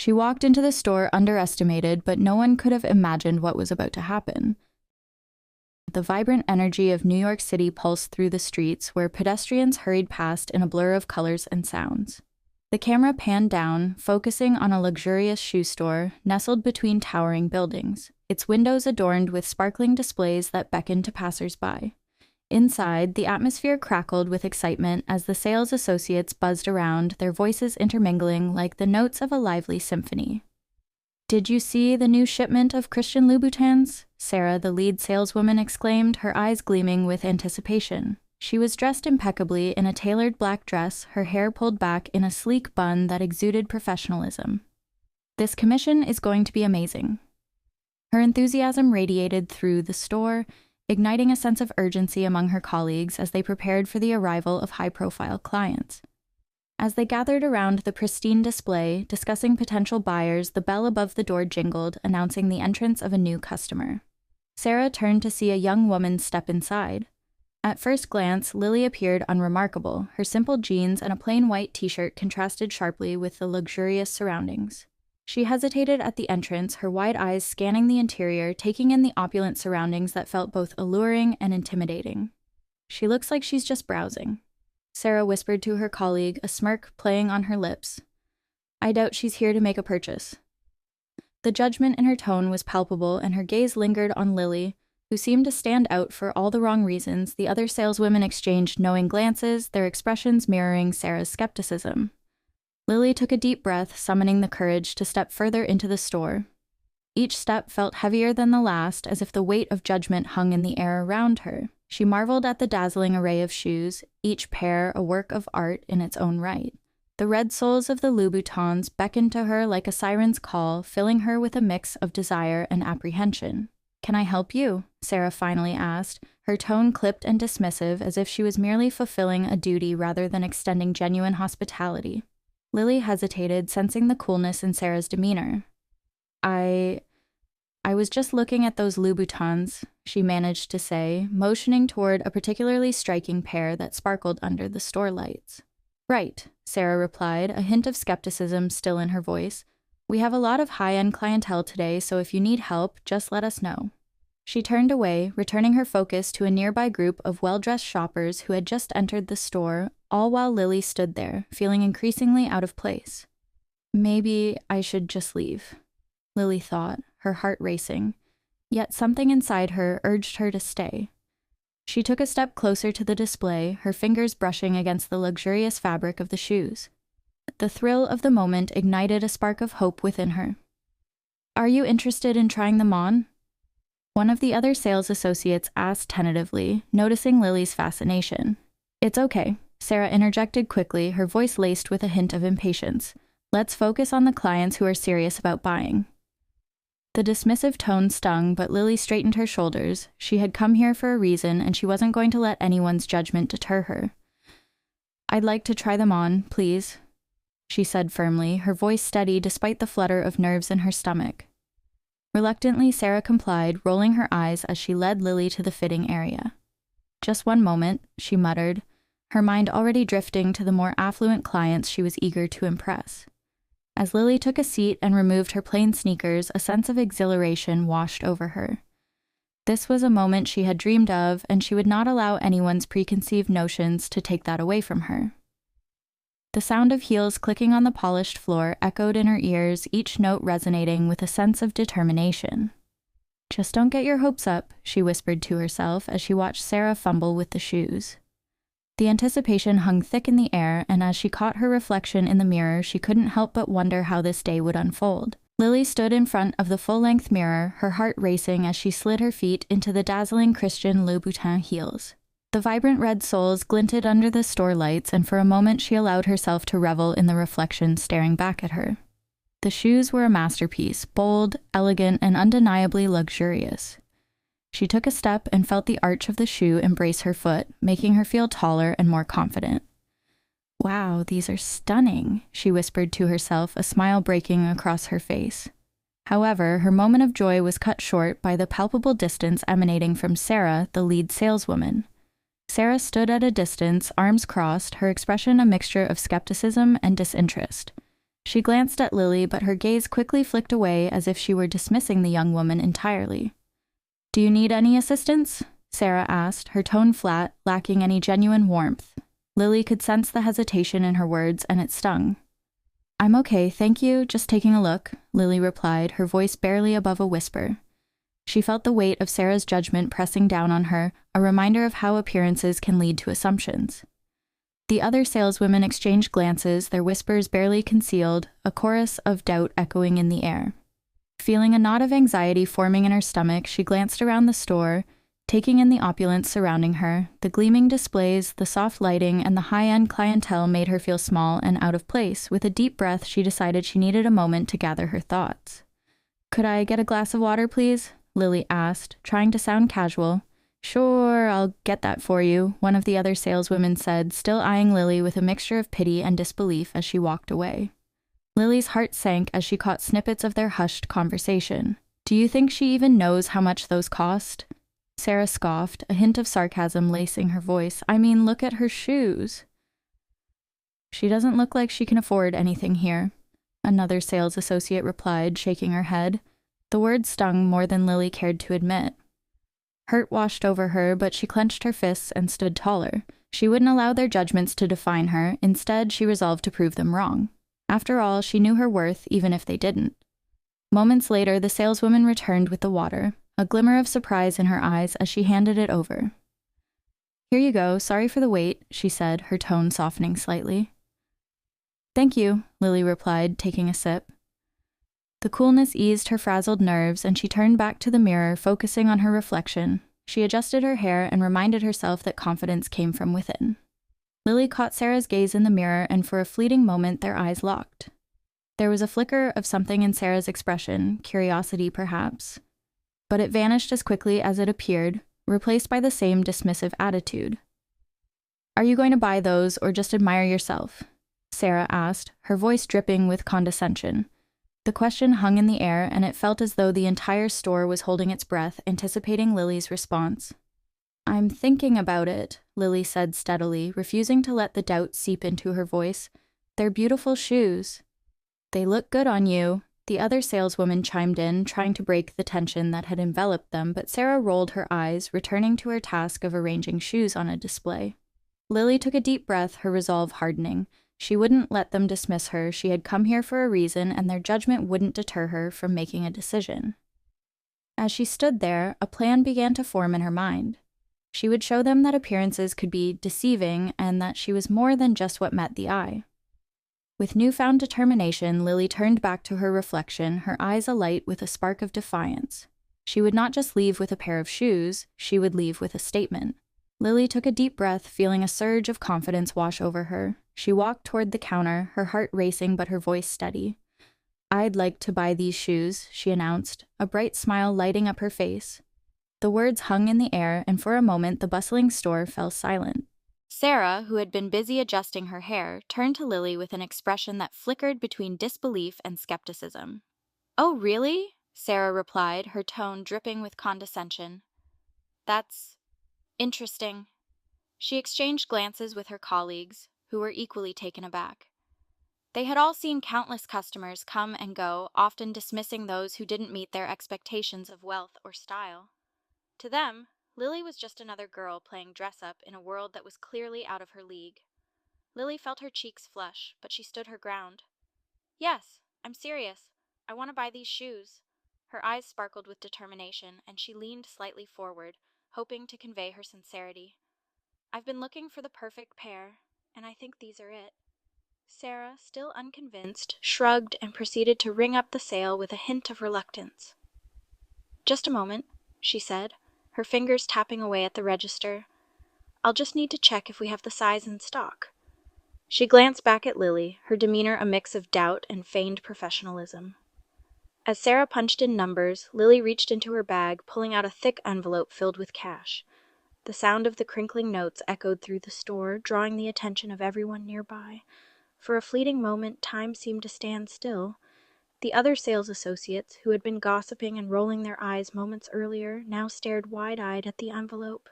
She walked into the store underestimated, but no one could have imagined what was about to happen. The vibrant energy of New York City pulsed through the streets, where pedestrians hurried past in a blur of colors and sounds. The camera panned down, focusing on a luxurious shoe store nestled between towering buildings, its windows adorned with sparkling displays that beckoned to passers-by. Inside, the atmosphere crackled with excitement as the sales associates buzzed around, their voices intermingling like the notes of a lively symphony. "Did you see the new shipment of Christian Louboutins?" Sarah, the lead saleswoman, exclaimed, her eyes gleaming with anticipation. She was dressed impeccably in a tailored black dress, her hair pulled back in a sleek bun that exuded professionalism. "This commission is going to be amazing." Her enthusiasm radiated through the store, igniting a sense of urgency among her colleagues as they prepared for the arrival of high-profile clients. As they gathered around the pristine display, discussing potential buyers, the bell above the door jingled, announcing the entrance of a new customer. Sarah turned to see a young woman step inside. At first glance, Lily appeared unremarkable. Her simple jeans and a plain white t-shirt contrasted sharply with the luxurious surroundings. She hesitated at the entrance, her wide eyes scanning the interior, taking in the opulent surroundings that felt both alluring and intimidating. "She looks like she's just browsing," Sarah whispered to her colleague, a smirk playing on her lips. "I doubt she's here to make a purchase." The judgment in her tone was palpable, and her gaze lingered on Lily, who seemed to stand out for all the wrong reasons. The other saleswomen exchanged knowing glances, their expressions mirroring Sarah's skepticism. Lily took a deep breath, summoning the courage to step further into the store. Each step felt heavier than the last, as if the weight of judgment hung in the air around her. She marveled at the dazzling array of shoes, each pair a work of art in its own right. The red soles of the Louboutins beckoned to her like a siren's call, filling her with a mix of desire and apprehension. "Can I help you?" Sarah finally asked, her tone clipped and dismissive, as if she was merely fulfilling a duty rather than extending genuine hospitality. Lily hesitated, sensing the coolness in Sarah's demeanor. I was just looking at those Louboutins," she managed to say, motioning toward a particularly striking pair that sparkled under the store lights. "Right," Sarah replied, a hint of skepticism still in her voice. "We have a lot of high-end clientele today, so if you need help, just let us know." She turned away, returning her focus to a nearby group of well-dressed shoppers who had just entered the store, all while Lily stood there, feeling increasingly out of place. "Maybe I should just leave," Lily thought, her heart racing. Yet something inside her urged her to stay. She took a step closer to the display, her fingers brushing against the luxurious fabric of the shoes. The thrill of the moment ignited a spark of hope within her. "Are you interested in trying them on?" One of the other sales associates asked tentatively, noticing Lily's fascination. "It's okay," Sarah interjected quickly, her voice laced with a hint of impatience. "Let's focus on the clients who are serious about buying." The dismissive tone stung, but Lily straightened her shoulders. She had come here for a reason, and she wasn't going to let anyone's judgment deter her. "I'd like to try them on, please," she said firmly, her voice steady despite the flutter of nerves in her stomach. Reluctantly, Sarah complied, rolling her eyes as she led Lily to the fitting area. "Just one moment," she muttered, her mind already drifting to the more affluent clients she was eager to impress. As Lily took a seat and removed her plain sneakers, a sense of exhilaration washed over her. This was a moment she had dreamed of, and she would not allow anyone's preconceived notions to take that away from her. The sound of heels clicking on the polished floor echoed in her ears, each note resonating with a sense of determination. "Just don't get your hopes up," she whispered to herself as she watched Sarah fumble with the shoes. The anticipation hung thick in the air, and as she caught her reflection in the mirror, she couldn't help but wonder how this day would unfold. Lily stood in front of the full-length mirror, her heart racing as she slid her feet into the dazzling Christian Louboutin heels. The vibrant red soles glinted under the store lights, and for a moment she allowed herself to revel in the reflection staring back at her. The shoes were a masterpiece, bold, elegant, and undeniably luxurious. She took a step and felt the arch of the shoe embrace her foot, making her feel taller and more confident. "Wow, these are stunning," she whispered to herself, a smile breaking across her face. However, her moment of joy was cut short by the palpable distance emanating from Sarah, the lead saleswoman. Sarah stood at a distance, arms crossed, her expression a mixture of skepticism and disinterest. She glanced at Lily, but her gaze quickly flicked away as if she were dismissing the young woman entirely. "Do you need any assistance?" Sarah asked, her tone flat, lacking any genuine warmth. Lily could sense the hesitation in her words, and it stung. "I'm okay, thank you, just taking a look," Lily replied, her voice barely above a whisper. She felt the weight of Sarah's judgment pressing down on her, a reminder of how appearances can lead to assumptions. The other saleswomen exchanged glances, their whispers barely concealed, a chorus of doubt echoing in the air. Feeling a knot of anxiety forming in her stomach, she glanced around the store, taking in the opulence surrounding her. The gleaming displays, the soft lighting, and the high-end clientele made her feel small and out of place. With a deep breath, she decided she needed a moment to gather her thoughts. "Could I get a glass of water, please?" Lily asked, trying to sound casual. "Sure, I'll get that for you," one of the other saleswomen said, still eyeing Lily with a mixture of pity and disbelief as she walked away. Lily's heart sank as she caught snippets of their hushed conversation. "Do you think she even knows how much those cost?" Sarah scoffed, a hint of sarcasm lacing her voice. "I mean, look at her shoes." "She doesn't look like she can afford anything here," another sales associate replied, shaking her head. The words stung more than Lily cared to admit. Hurt washed over her, but she clenched her fists and stood taller. She wouldn't allow their judgments to define her. Instead, she resolved to prove them wrong. After all, she knew her worth, even if they didn't. Moments later, the saleswoman returned with the water, a glimmer of surprise in her eyes as she handed it over. "Here you go, sorry for the wait," she said, her tone softening slightly. "Thank you," Lily replied, taking a sip. The coolness eased her frazzled nerves, and she turned back to the mirror, focusing on her reflection. She adjusted her hair and reminded herself that confidence came from within. Lily caught Sarah's gaze in the mirror, and for a fleeting moment their eyes locked. There was a flicker of something in Sarah's expression, curiosity perhaps, but it vanished as quickly as it appeared, replaced by the same dismissive attitude. "Are you going to buy those, or just admire yourself?" Sarah asked, her voice dripping with condescension. The question hung in the air, and it felt as though the entire store was holding its breath, anticipating Lily's response. "I'm thinking about it," Lily said steadily, refusing to let the doubt seep into her voice. "They're beautiful shoes." "They look good on you," the other saleswoman chimed in, trying to break the tension that had enveloped them, but Sarah rolled her eyes, returning to her task of arranging shoes on a display. Lily took a deep breath, her resolve hardening. She wouldn't let them dismiss her. She had come here for a reason, and their judgment wouldn't deter her from making a decision. As she stood there, a plan began to form in her mind. She would show them that appearances could be deceiving and that she was more than just what met the eye. With newfound determination, Lily turned back to her reflection, her eyes alight with a spark of defiance. She would not just leave with a pair of shoes, she would leave with a statement. Lily took a deep breath, feeling a surge of confidence wash over her. She walked toward the counter, her heart racing but her voice steady. "I'd like to buy these shoes," she announced, a bright smile lighting up her face. The words hung in the air, and for a moment the bustling store fell silent. Sarah, who had been busy adjusting her hair, turned to Lily with an expression that flickered between disbelief and skepticism. "Oh, really?" Sarah replied, her tone dripping with condescension. "That's interesting." She exchanged glances with her colleagues, who were equally taken aback. They had all seen countless customers come and go, often dismissing those who didn't meet their expectations of wealth or style. To them, Lily was just another girl playing dress-up in a world that was clearly out of her league. Lily felt her cheeks flush, but she stood her ground. "Yes, I'm serious. I want to buy these shoes." Her eyes sparkled with determination, and she leaned slightly forward, hoping to convey her sincerity. "I've been looking for the perfect pair, and I think these are it." Sarah, still unconvinced, shrugged and proceeded to ring up the sale with a hint of reluctance. "Just a moment," she said, her fingers tapping away at the register. "I'll just need to check if we have the size in stock." She glanced back at Lily, her demeanor a mix of doubt and feigned professionalism. As Sarah punched in numbers, Lily reached into her bag, pulling out a thick envelope filled with cash. The sound of the crinkling notes echoed through the store, drawing the attention of everyone nearby. For a fleeting moment, time seemed to stand still. The other sales associates, who had been gossiping and rolling their eyes moments earlier, now stared wide-eyed at the envelope.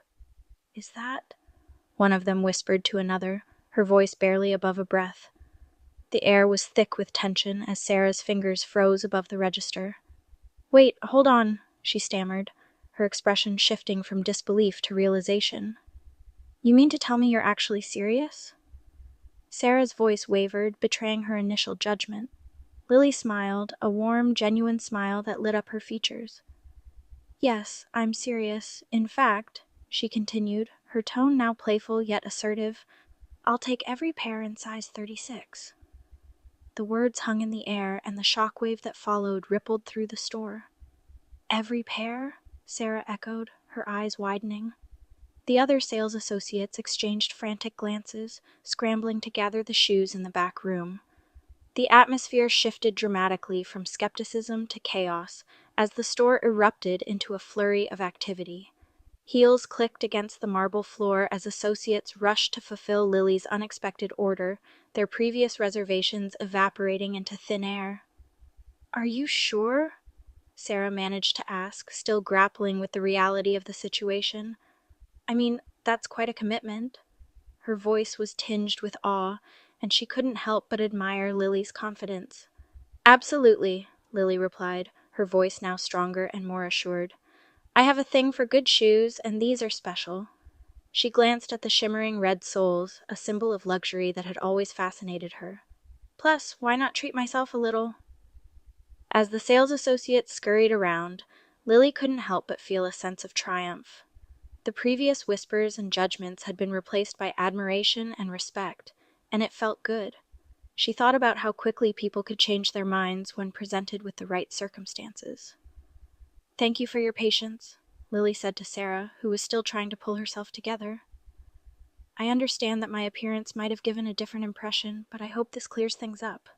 "Is that—" one of them whispered to another, her voice barely above a breath. The air was thick with tension as Sarah's fingers froze above the register. "Wait, hold on," she stammered, her expression shifting from disbelief to realization. "You mean to tell me you're actually serious?" Sarah's voice wavered, betraying her initial judgment. Lily smiled, a warm, genuine smile that lit up her features. "Yes, I'm serious. In fact," she continued, her tone now playful yet assertive, "I'll take every pair in size 36. The words hung in the air, and the shockwave that followed rippled through the store. "Every pair?" Sarah echoed, her eyes widening. The other sales associates exchanged frantic glances, scrambling to gather the shoes in the back room. The atmosphere shifted dramatically from skepticism to chaos as the store erupted into a flurry of activity. Heels clicked against the marble floor as associates rushed to fulfill Lily's unexpected order, their previous reservations evaporating into thin air. "Are you sure?" Sarah managed to ask, still grappling with the reality of the situation. "I mean, that's quite a commitment." Her voice was tinged with awe, and she couldn't help but admire Lily's confidence. "Absolutely," Lily replied, her voice now stronger and more assured. "I have a thing for good shoes, and these are special." She glanced at the shimmering red soles, a symbol of luxury that had always fascinated her. "Plus, why not treat myself a little?" As the sales associates scurried around, Lily couldn't help but feel a sense of triumph. The previous whispers and judgments had been replaced by admiration and respect, and it felt good. She thought about how quickly people could change their minds when presented with the right circumstances. "Thank you for your patience," Lily said to Sarah, who was still trying to pull herself together. "I understand that my appearance might have given a different impression, but I hope this clears things up."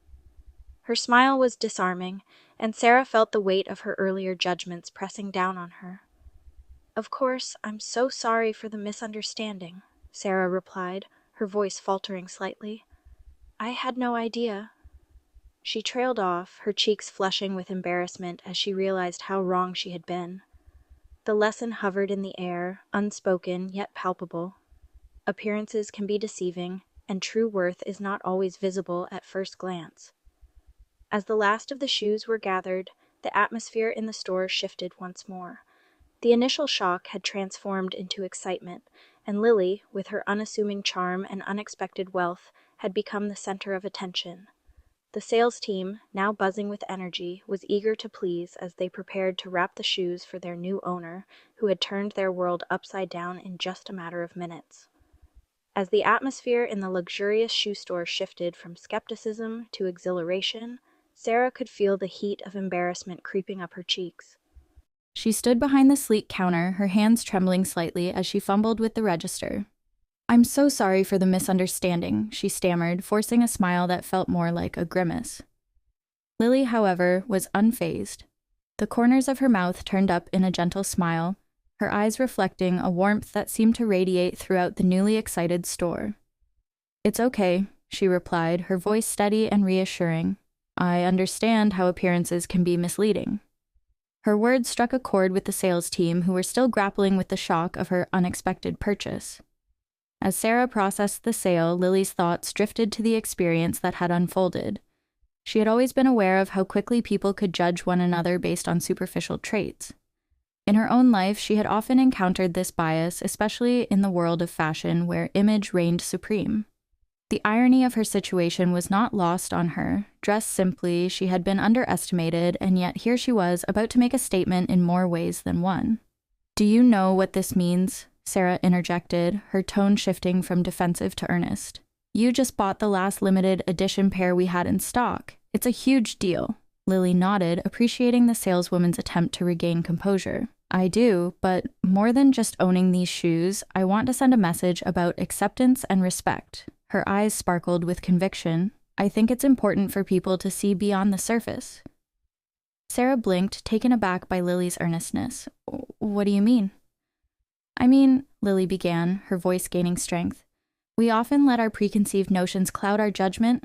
Her smile was disarming, and Sarah felt the weight of her earlier judgments pressing down on her. "Of course, I'm so sorry for the misunderstanding," Sarah replied, her voice faltering slightly. "I had no idea." She trailed off, her cheeks flushing with embarrassment as she realized how wrong she had been. The lesson hovered in the air, unspoken yet palpable. Appearances can be deceiving, and true worth is not always visible at first glance. As the last of the shoes were gathered, the atmosphere in the store shifted once more. The initial shock had transformed into excitement, and Lily, with her unassuming charm and unexpected wealth, had become the center of attention. The sales team, now buzzing with energy, was eager to please as they prepared to wrap the shoes for their new owner, who had turned their world upside down in just a matter of minutes. As the atmosphere in the luxurious shoe store shifted from skepticism to exhilaration, Sarah could feel the heat of embarrassment creeping up her cheeks. She stood behind the sleek counter, her hands trembling slightly as she fumbled with the register. "I'm so sorry for the misunderstanding," she stammered, forcing a smile that felt more like a grimace. Lily, however, was unfazed. The corners of her mouth turned up in a gentle smile, her eyes reflecting a warmth that seemed to radiate throughout the newly excited store. "It's okay," she replied, her voice steady and reassuring. "I understand how appearances can be misleading." Her words struck a chord with the sales team, who were still grappling with the shock of her unexpected purchase. As Sarah processed the sale, Lily's thoughts drifted to the experience that had unfolded. She had always been aware of how quickly people could judge one another based on superficial traits. In her own life, she had often encountered this bias, especially in the world of fashion, where image reigned supreme. The irony of her situation was not lost on her. Dressed simply, she had been underestimated, and yet here she was, about to make a statement in more ways than one. "Do you know what this means?" Sarah interjected, her tone shifting from defensive to earnest. "You just bought the last limited edition pair we had in stock. It's a huge deal." Lily nodded, appreciating the saleswoman's attempt to regain composure. "I do, but more than just owning these shoes, I want to send a message about acceptance and respect." Her eyes sparkled with conviction. "I think it's important for people to see beyond the surface." Sarah blinked, taken aback by Lily's earnestness. "What do you mean?" "I mean," Lily began, her voice gaining strength, "we often let our preconceived notions cloud our judgment.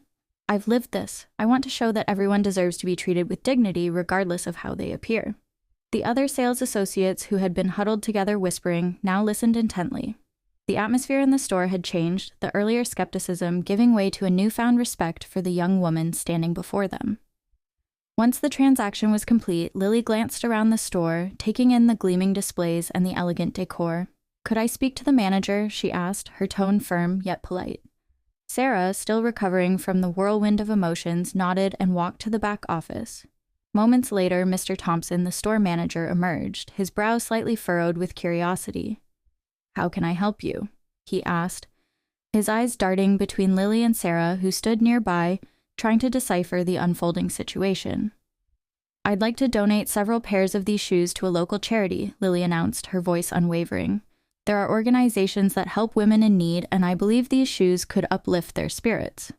I've lived this. I want to show that everyone deserves to be treated with dignity regardless of how they appear." The other sales associates, who had been huddled together whispering, now listened intently. The atmosphere in the store had changed, the earlier skepticism giving way to a newfound respect for the young woman standing before them. Once the transaction was complete, Lily glanced around the store, taking in the gleaming displays and the elegant decor. "Could I speak to the manager?" she asked, her tone firm yet polite. Sarah, still recovering from the whirlwind of emotions, nodded and walked to the back office. Moments later, Mr. Thompson, the store manager, emerged, his brow slightly furrowed with curiosity. "How can I help you?" he asked, his eyes darting between Lily and Sarah, who stood nearby, trying to decipher the unfolding situation. "I'd like to donate several pairs of these shoes to a local charity," Lily announced, her voice unwavering. "There are organizations that help women in need, and I believe these shoes could uplift their spirits."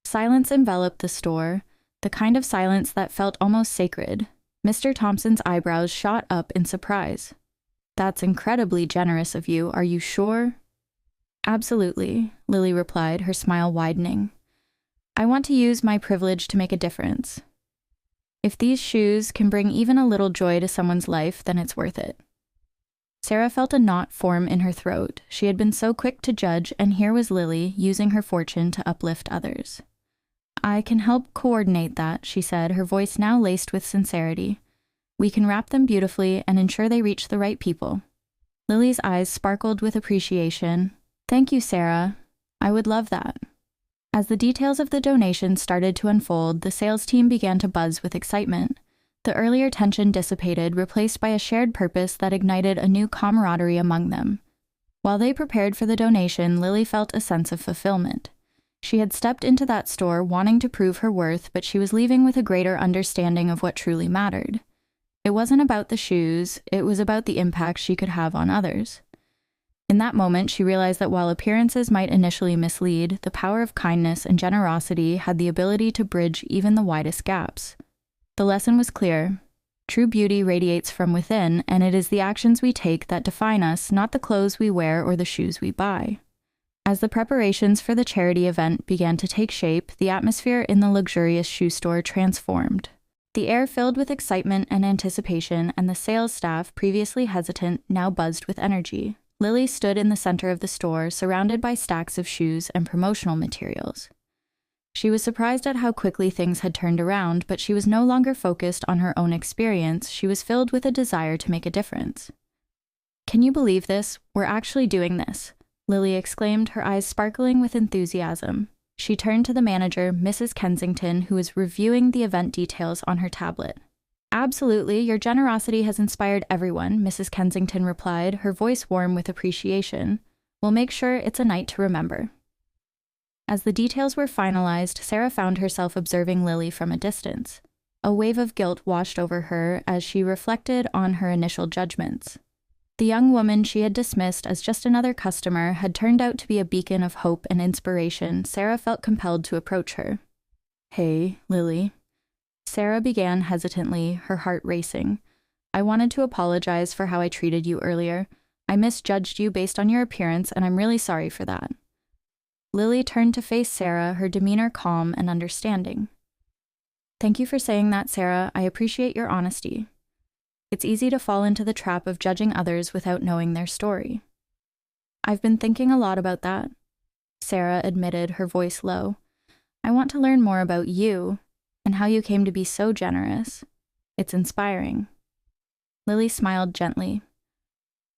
Silence enveloped the store, the kind of silence that felt almost sacred. Mr. Thompson's eyebrows shot up in surprise. "That's incredibly generous of you. Are you sure?" "Absolutely," Lily replied, her smile widening. "I want to use my privilege to make a difference. If these shoes can bring even a little joy to someone's life, then it's worth it." Sarah felt a knot form in her throat. She had been so quick to judge, and here was Lily, using her fortune to uplift others. "I can help coordinate that," she said, her voice now laced with sincerity. "We can wrap them beautifully and ensure they reach the right people." Lily's eyes sparkled with appreciation. "Thank you, Sarah. I would love that." As the details of the donation started to unfold, the sales team began to buzz with excitement. The earlier tension dissipated, replaced by a shared purpose that ignited a new camaraderie among them. While they prepared for the donation, Lily felt a sense of fulfillment. She had stepped into that store wanting to prove her worth, but she was leaving with a greater understanding of what truly mattered. It wasn't about the shoes, it was about the impact she could have on others. In that moment, she realized that while appearances might initially mislead, the power of kindness and generosity had the ability to bridge even the widest gaps. The lesson was clear. True beauty radiates from within, and it is the actions we take that define us, not the clothes we wear or the shoes we buy. As the preparations for the charity event began to take shape, the atmosphere in the luxurious shoe store transformed. The air filled with excitement and anticipation, and the sales staff, previously hesitant, now buzzed with energy. Lily stood in the center of the store, surrounded by stacks of shoes and promotional materials. She was surprised at how quickly things had turned around, but she was no longer focused on her own experience. She was filled with a desire to make a difference. "Can you believe this? We're actually doing this," Lily exclaimed, her eyes sparkling with enthusiasm. She turned to the manager, Mrs. Kensington, who was reviewing the event details on her tablet. "Absolutely, your generosity has inspired everyone," Mrs. Kensington replied, her voice warm with appreciation. "We'll make sure it's a night to remember." As the details were finalized, Sarah found herself observing Lily from a distance. A wave of guilt washed over her as she reflected on her initial judgments. The young woman she had dismissed as just another customer had turned out to be a beacon of hope and inspiration. Sarah felt compelled to approach her. "Hey, Lily." Sarah began hesitantly, her heart racing. "I wanted to apologize for how I treated you earlier. I misjudged you based on your appearance, and I'm really sorry for that." Lily turned to face Sarah, her demeanor calm and understanding. "Thank you for saying that, Sarah. I appreciate your honesty. It's easy to fall into the trap of judging others without knowing their story." "I've been thinking a lot about that," Sarah admitted, her voice low. "I want to learn more about you and how you came to be so generous. It's inspiring." Lily smiled gently.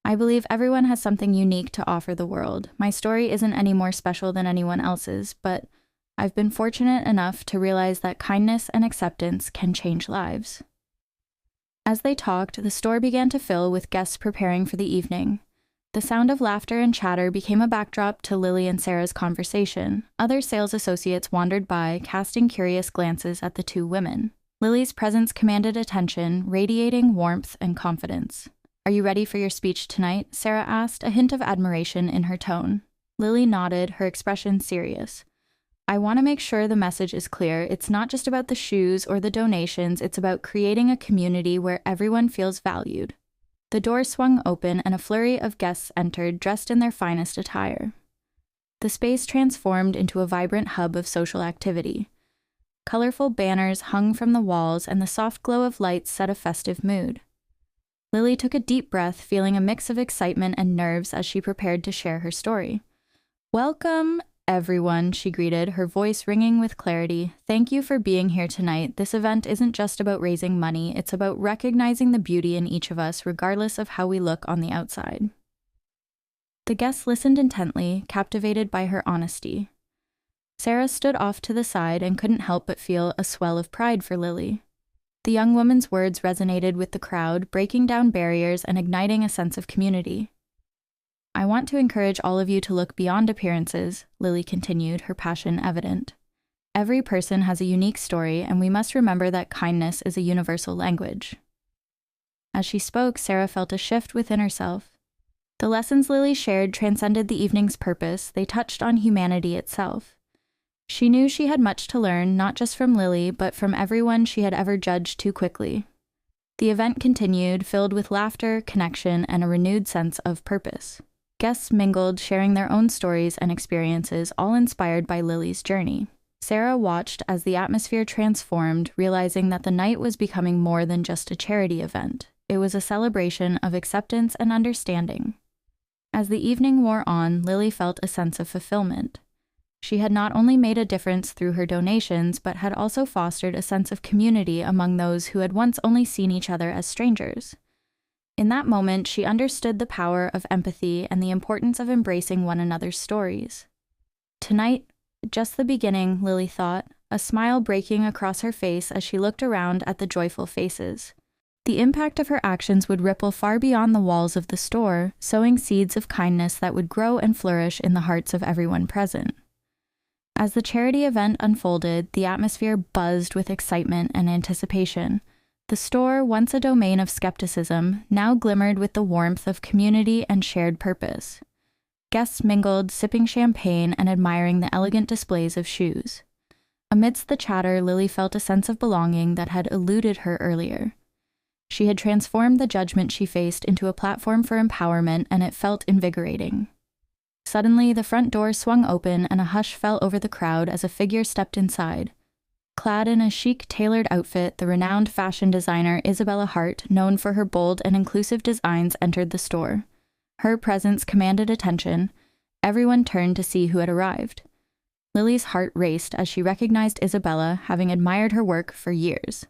"I believe everyone has something unique to offer the world. My story isn't any more special than anyone else's, but I've been fortunate enough to realize that kindness and acceptance can change lives." As they talked, the store began to fill with guests preparing for the evening. The sound of laughter and chatter became a backdrop to Lily and Sarah's conversation. Other sales associates wandered by, casting curious glances at the two women. Lily's presence commanded attention, radiating warmth and confidence. "Are you ready for your speech tonight?" Sarah asked, a hint of admiration in her tone. Lily nodded, her expression serious. "I want to make sure the message is clear. It's not just about the shoes or the donations, it's about creating a community where everyone feels valued." The door swung open and a flurry of guests entered, dressed in their finest attire. The space transformed into a vibrant hub of social activity. Colorful banners hung from the walls and the soft glow of lights set a festive mood. Lily took a deep breath, feeling a mix of excitement and nerves as she prepared to share her story. "Welcome, everyone," she greeted, her voice ringing with clarity. "Thank you for being here tonight. This event isn't just about raising money, it's about recognizing the beauty in each of us, regardless of how we look on the outside." The guests listened intently, captivated by her honesty. Sarah stood off to the side and couldn't help but feel a swell of pride for Lily. The young woman's words resonated with the crowd, breaking down barriers and igniting a sense of community. "I want to encourage all of you to look beyond appearances," Lily continued, her passion evident. "Every person has a unique story, and we must remember that kindness is a universal language." As she spoke, Sarah felt a shift within herself. The lessons Lily shared transcended the evening's purpose. They touched on humanity itself. She knew she had much to learn, not just from Lily, but from everyone she had ever judged too quickly. The event continued, filled with laughter, connection, and a renewed sense of purpose. Guests mingled, sharing their own stories and experiences, all inspired by Lily's journey. Sarah watched as the atmosphere transformed, realizing that the night was becoming more than just a charity event. It was a celebration of acceptance and understanding. As the evening wore on, Lily felt a sense of fulfillment. She had not only made a difference through her donations, but had also fostered a sense of community among those who had once only seen each other as strangers. In that moment, she understood the power of empathy and the importance of embracing one another's stories. Tonight, just the beginning, Lily thought, a smile breaking across her face as she looked around at the joyful faces. The impact of her actions would ripple far beyond the walls of the store, sowing seeds of kindness that would grow and flourish in the hearts of everyone present. As the charity event unfolded, the atmosphere buzzed with excitement and anticipation. The store, once a domain of skepticism, now glimmered with the warmth of community and shared purpose. Guests mingled, sipping champagne and admiring the elegant displays of shoes. Amidst the chatter, Lily felt a sense of belonging that had eluded her earlier. She had transformed the judgment she faced into a platform for empowerment, and it felt invigorating. Suddenly, the front door swung open and a hush fell over the crowd as a figure stepped inside. Clad in a chic, tailored outfit, the renowned fashion designer Isabella Hart, known for her bold and inclusive designs, entered the store. Her presence commanded attention. Everyone turned to see who had arrived. Lily's heart raced as she recognized Isabella, having admired her work for years.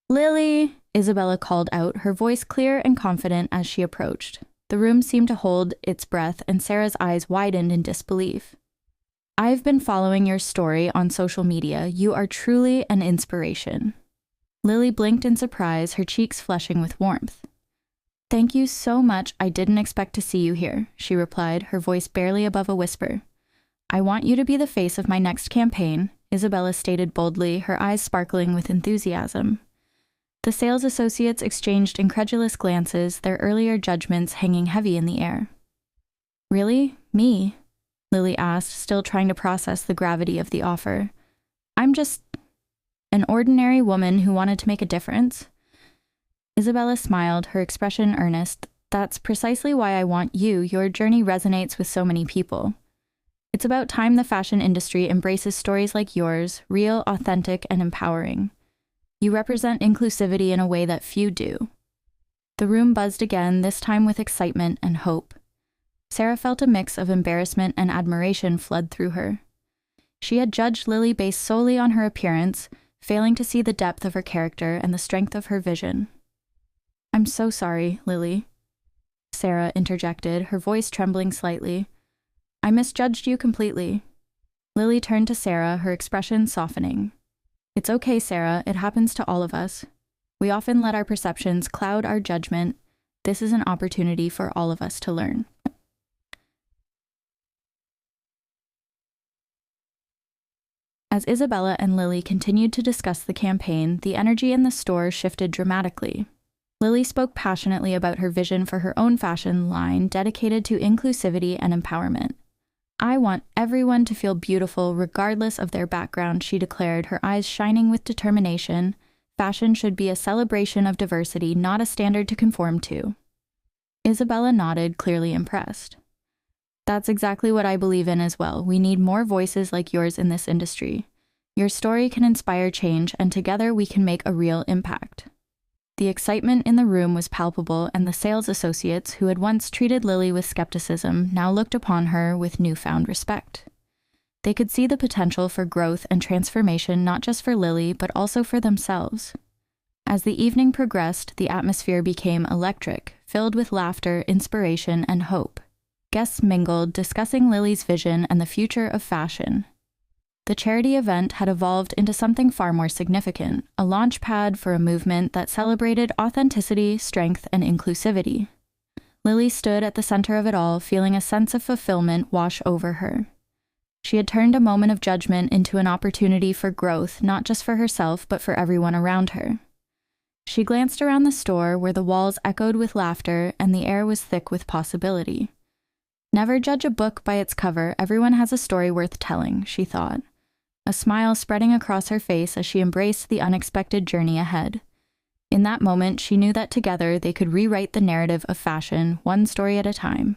"Lily!" Isabella called out, her voice clear and confident as she approached. The room seemed to hold its breath, and Sarah's eyes widened in disbelief. "I've been following your story on social media. You are truly an inspiration." Lily blinked in surprise, her cheeks flushing with warmth. "Thank you so much. I didn't expect to see you here," she replied, her voice barely above a whisper. "I want you to be the face of my next campaign," Isabella stated boldly, her eyes sparkling with enthusiasm. The sales associates exchanged incredulous glances, their earlier judgments hanging heavy in the air. "Really? Me?" Lily asked, still trying to process the gravity of the offer. "I'm just an ordinary woman who wanted to make a difference." Isabella smiled, her expression earnest. "That's precisely why I want you. Your journey resonates with so many people. It's about time the fashion industry embraces stories like yours, real, authentic, and empowering. You represent inclusivity in a way that few do." The room buzzed again, this time with excitement and hope. Sarah felt a mix of embarrassment and admiration flood through her. She had judged Lily based solely on her appearance, failing to see the depth of her character and the strength of her vision. "I'm so sorry, Lily," Sarah interjected, her voice trembling slightly. "I misjudged you completely." Lily turned to Sarah, her expression softening. "It's okay, Sarah. It happens to all of us. We often let our perceptions cloud our judgment. This is an opportunity for all of us to learn." As Isabella and Lily continued to discuss the campaign, the energy in the store shifted dramatically. Lily spoke passionately about her vision for her own fashion line dedicated to inclusivity and empowerment. "I want everyone to feel beautiful regardless of their background," she declared, her eyes shining with determination. "Fashion should be a celebration of diversity, not a standard to conform to." Isabella nodded, clearly impressed. "That's exactly what I believe in as well. We need more voices like yours in this industry. Your story can inspire change, and together we can make a real impact." The excitement in the room was palpable, and the sales associates who had once treated Lily with skepticism now looked upon her with newfound respect. They could see the potential for growth and transformation not just for Lily, but also for themselves. As the evening progressed, the atmosphere became electric, filled with laughter, inspiration, and hope. Guests mingled, discussing Lily's vision and the future of fashion. The charity event had evolved into something far more significant, a launch pad for a movement that celebrated authenticity, strength, and inclusivity. Lily stood at the center of it all, feeling a sense of fulfillment wash over her. She had turned a moment of judgment into an opportunity for growth, not just for herself, but for everyone around her. She glanced around the store, where the walls echoed with laughter and the air was thick with possibility. Never judge a book by its cover, everyone has a story worth telling, she thought. A smile spreading across her face as she embraced the unexpected journey ahead. In that moment, she knew that together they could rewrite the narrative of fashion, one story at a time.